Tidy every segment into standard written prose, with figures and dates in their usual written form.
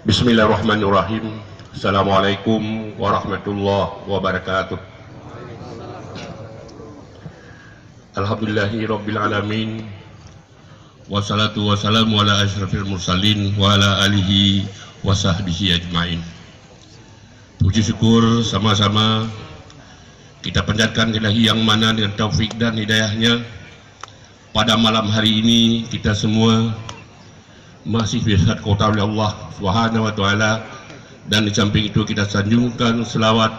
Bismillahirrahmanirrahim. Assalamualaikum warahmatullahi wabarakatuh. Alhamdulillahi rabbil alamin. Wassalatu wassalamu ala asyrafil mursalin wa ala alihi wa sahbihi ajmain. Puji syukur sama-sama kita panjatkan Ilahi yang mana dengan taufik dan hidayahnya. Pada malam hari ini kita semua masih bisa kota oleh Allah Subhanahu wa taala, dan di samping itu kita sanjungkan selawat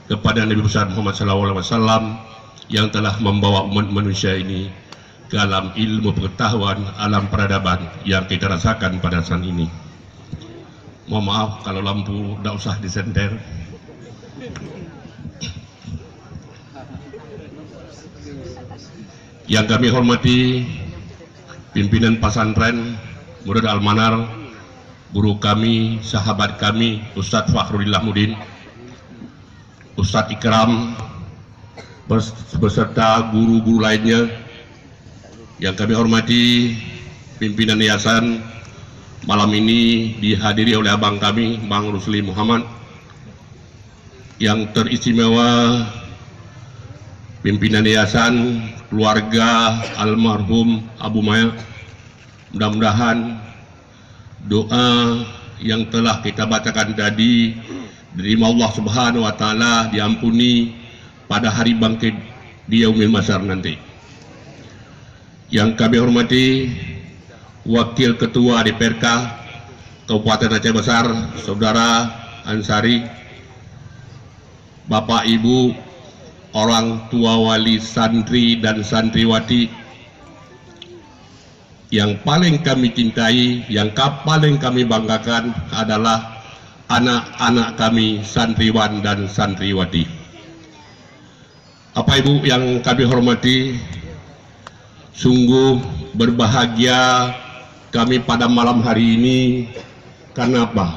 kepada Nabi besar Muhammad SAW yang telah membawa umat manusia ini ke alam ilmu pengetahuan, alam peradaban yang kita rasakan pada saat ini. Mohon maaf kalau lampu tidak usah disenter. Yang kami hormati pimpinan pesantren Murid Al-Manar, guru kami, sahabat kami, Ustadz Fakhrudillah Mudin, Ustadz Ikram, beserta guru-guru lainnya. Yang kami hormati pimpinan yayasan, malam ini dihadiri oleh abang kami, Bang Rusli Muhammad. Yang teristimewa pimpinan yayasan, keluarga almarhum Abu Maya. Mudah-mudahan doa yang telah kita bacakan tadi diterima Allah Subhanahu wa taala, diampuni pada hari bangkit di yaumil masyar nanti. Yang kami hormati Wakil Ketua DPRK Kabupaten Aceh Besar, Saudara Ansari, Bapak Ibu, orang tua wali santri dan santriwati, yang paling kami cintai, yang paling kami banggakan adalah anak-anak kami santriwan dan santriwati. Bapak Ibu yang kami hormati, sungguh berbahagia kami pada malam hari ini. Karena apa?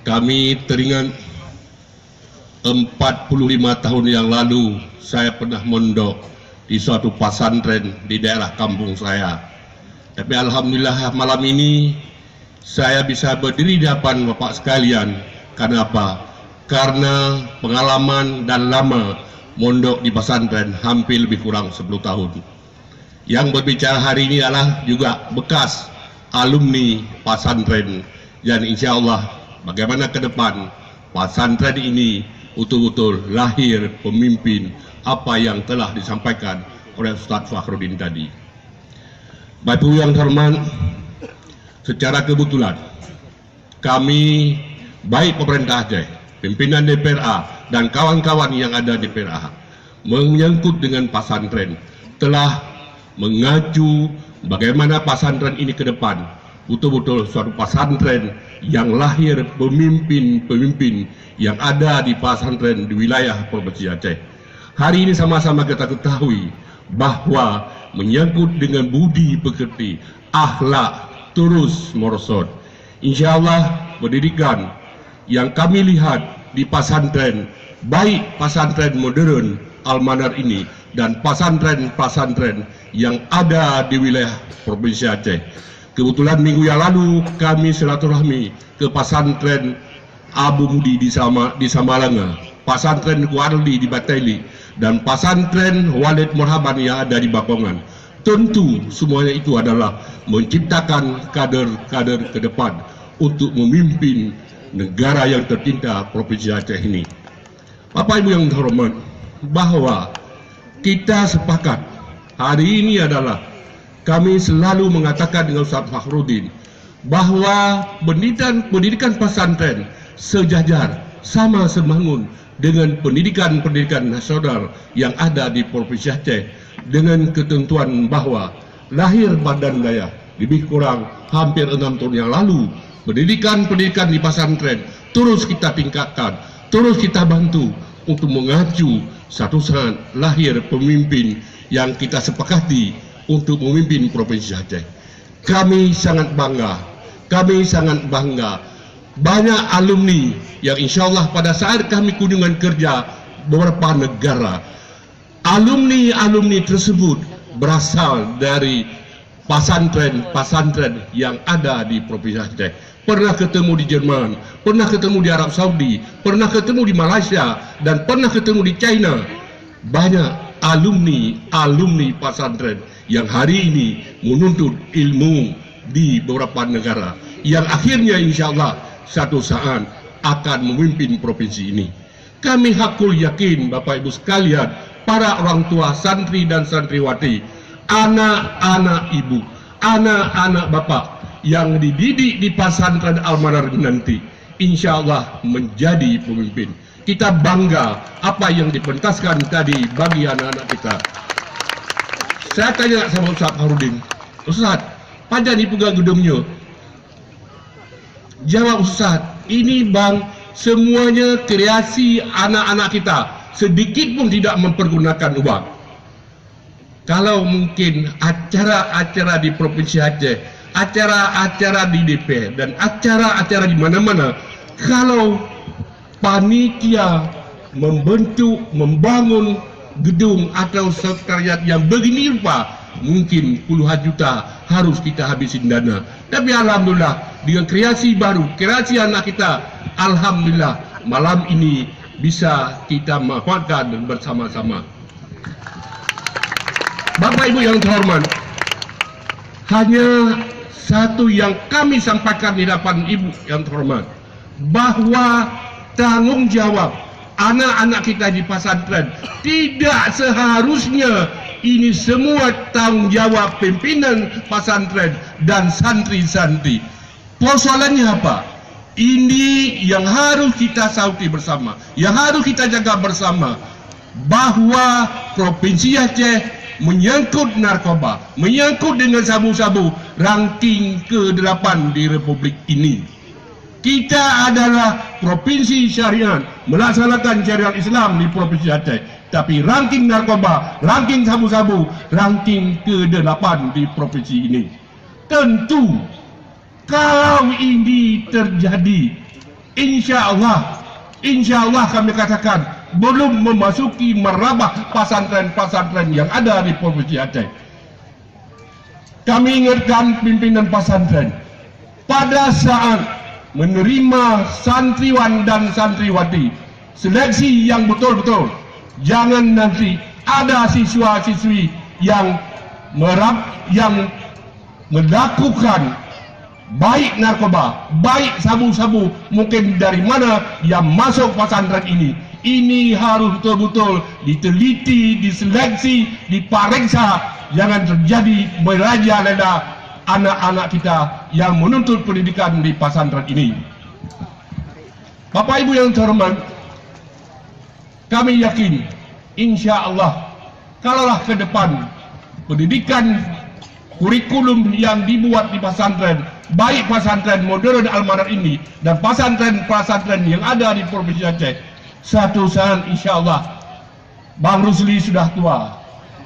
Kami teringat 45 tahun yang lalu saya pernah mondok di suatu pesantren di daerah kampung saya. Tapi alhamdulillah malam ini saya bisa berdiri di hadapan Bapak sekalian. Karena apa? Karena pengalaman dan lama mondok di pesantren hampir lebih kurang 10 tahun. Yang berbicara hari ini adalah juga bekas alumni pesantren. Dan insya Allah bagaimana ke depan pesantren ini betul-betul lahir pemimpin apa yang telah disampaikan oleh Ustadz Fakhrudin tadi. Bapak Ibu yang terhormat, secara kebetulan kami baik pemerintah Aceh, pimpinan DPRA dan kawan-kawan yang ada di DPRA menyangkut dengan pesantren telah mengacu bagaimana pesantren ini ke depan betul-betul suatu pesantren yang lahir pemimpin-pemimpin yang ada di pesantren di wilayah Provinsi Aceh. Hari ini sama-sama kita ketahui bahwa menyangkut dengan budi pekerti, akhlak terus merosot. Insya Allah pendidikan yang kami lihat di pesantren, baik pesantren modern Al-Manar ini dan pesantren-pesantren yang ada di wilayah Provinsi Aceh. Kebetulan minggu yang lalu kami silaturahmi ke pesantren Abu Mudi di Samalanga, pesantren Kuarli di Bataili, dan pesantren Walid Murhaban yang ada di Bakongan. Tentu semuanya itu adalah menciptakan kader-kader ke depan untuk memimpin negara yang tercinta Provinsi Aceh ini. Bapak Ibu yang terhormat, bahwa kita sepakat hari ini adalah kami selalu mengatakan dengan Ustadz Fakhrudin bahwa pendidikan pesantren sejajar, sama semangun dengan pendidikan nasional yang ada di Provinsi Aceh, dengan ketentuan bahwa lahir badan daya lebih kurang hampir 6 tahun yang lalu. Pendidikan di pesantren terus kita tingkatkan, terus kita bantu untuk mengacu satu saat lahir pemimpin yang kita sepakati untuk memimpin Provinsi Aceh. Kami sangat bangga, banyak alumni yang insya Allah pada saat kami kunjungan kerja beberapa negara, alumni tersebut berasal dari pasantren yang ada di Provinsi Aceh. Pernah ketemu di Jerman, pernah ketemu di Arab Saudi, pernah ketemu di Malaysia, dan pernah ketemu di China. Banyak alumni pasantren yang hari ini menuntut ilmu di beberapa negara, yang akhirnya insya Allah satu saat akan memimpin provinsi ini. Kami hakul yakin Bapak Ibu sekalian, para orang tua santri dan santriwati, anak-anak ibu, anak-anak bapak yang dididik di pesantren Al-Manar nanti insya Allah menjadi pemimpin. Kita bangga apa yang dipentaskan tadi bagi anak-anak kita. Saya tanya sama Ustaz Harudin, Ustaz, pada ni pegang gedungnya? Jawab Ustaz, ini bang, semuanya kreasi anak-anak kita, sedikit pun tidak mempergunakan uang. Kalau mungkin acara-acara di Provinsi Aceh, acara-acara di DPR, dan acara-acara di mana-mana, kalau panitia membangun gedung atau sekretariat yang begini rupa, mungkin puluhan juta harus kita habisin dana. Tapi alhamdulillah dengan kreasi baru, kreasi anak kita, alhamdulillah malam ini bisa kita manfaatkan bersama-sama. Bapak Ibu yang terhormat, hanya satu yang kami sampaikan di hadapan Ibu yang terhormat, bahwa tanggung jawab anak-anak kita di pesantren tidak seharusnya ini semua tanggung jawab pimpinan pesantren dan santri-santri. Persoalannya apa? Ini yang harus kita sauti bersama, yang harus kita jaga bersama, bahwa Provinsi Aceh menyangkut narkoba, menyangkut dengan sabu-sabu, ranking ke-8 di Republik ini. Kita adalah provinsi syariat, melaksanakan syariat Islam di Provinsi Aceh, tapi ranking narkoba, ranking sabu-sabu, ranking ke-8 di provinsi ini. Tentu kalau ini terjadi, insya Allah kami katakan belum memasuki merabah pesantren-pesantren yang ada di Provinsi Aceh. Kami ingatkan pimpinan pesantren, pada saat menerima santriwan dan santriwati, seleksi yang betul-betul, jangan nanti ada siswa-siswi yang melakukan baik narkoba, baik sabu-sabu, mungkin dari mana yang masuk pesantren ini. Ini harus betul-betul diteliti, diseleksi, diperiksa, jangan terjadi merajalela anak-anak kita yang menuntut pendidikan di pesantren ini. Bapak Ibu yang terhormat, kami yakin insya Allah kalaulah ke depan pendidikan kurikulum yang dibuat di pesantren, baik pesantren modern Al-Manar ini dan pesantren-pesantren yang ada di Provinsi Aceh, satu saat insya Allah, Bang Rusli sudah tua,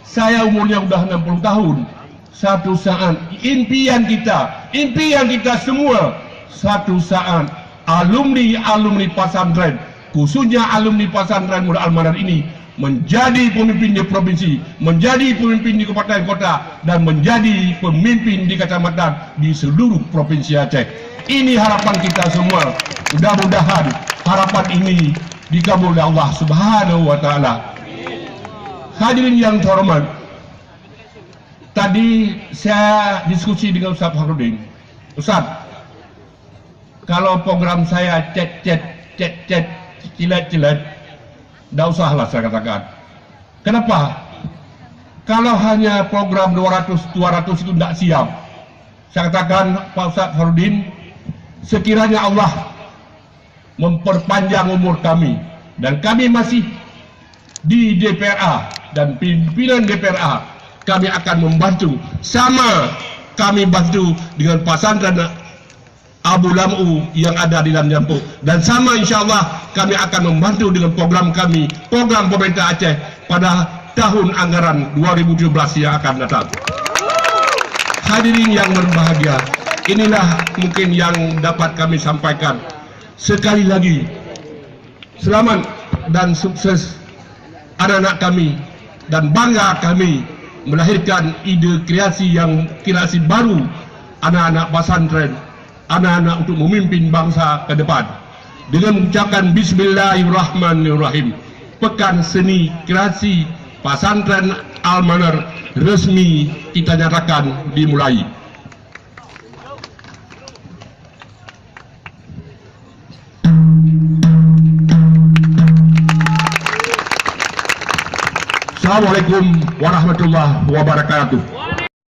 saya umurnya sudah 60 tahun, satu saat impian kita semua, satu saat alumni pesantren, khususnya alumni pesantren muda Al-Manar ini menjadi pemimpin di provinsi, menjadi pemimpin di kabupaten kota, dan menjadi pemimpin di kecamatan di seluruh Provinsi Aceh. Ini harapan kita semua. Mudah-mudahan harapan ini dikabul oleh Allah Subhanahu wa taala. Hadirin yang terhormat, tadi saya diskusi dengan Ustaz Harudin. Ustaz, kalau program saya cilet-cilet, tidak usahlah saya katakan. Kenapa? Kalau hanya program 200 itu tidak siap, saya katakan Pak Ustaz Harudin, sekiranya Allah memperpanjang umur kami dan kami masih di DPRA dan pimpinan DPRA, kami akan membantu, sama kami bantu dengan pesantren Abu Lam'u yang ada di dalam Jampuk, dan sama insya Allah kami akan membantu dengan program kami, program pemerintah Aceh pada tahun anggaran 2017 yang akan datang. Hadirin yang berbahagia, inilah mungkin yang dapat kami sampaikan. Sekali lagi, selamat dan sukses anak-anak kami, dan bangga kami melahirkan ide kreasi baru anak-anak pesantren, anak-anak untuk memimpin bangsa ke depan. Dengan mengucapkan Bismillahirrahmanirrahim, Pekan Seni Kreasi Pesantren Al-Manar resmi kita nyatakan dimulai. Assalamualaikum warahmatullahi wabarakatuh.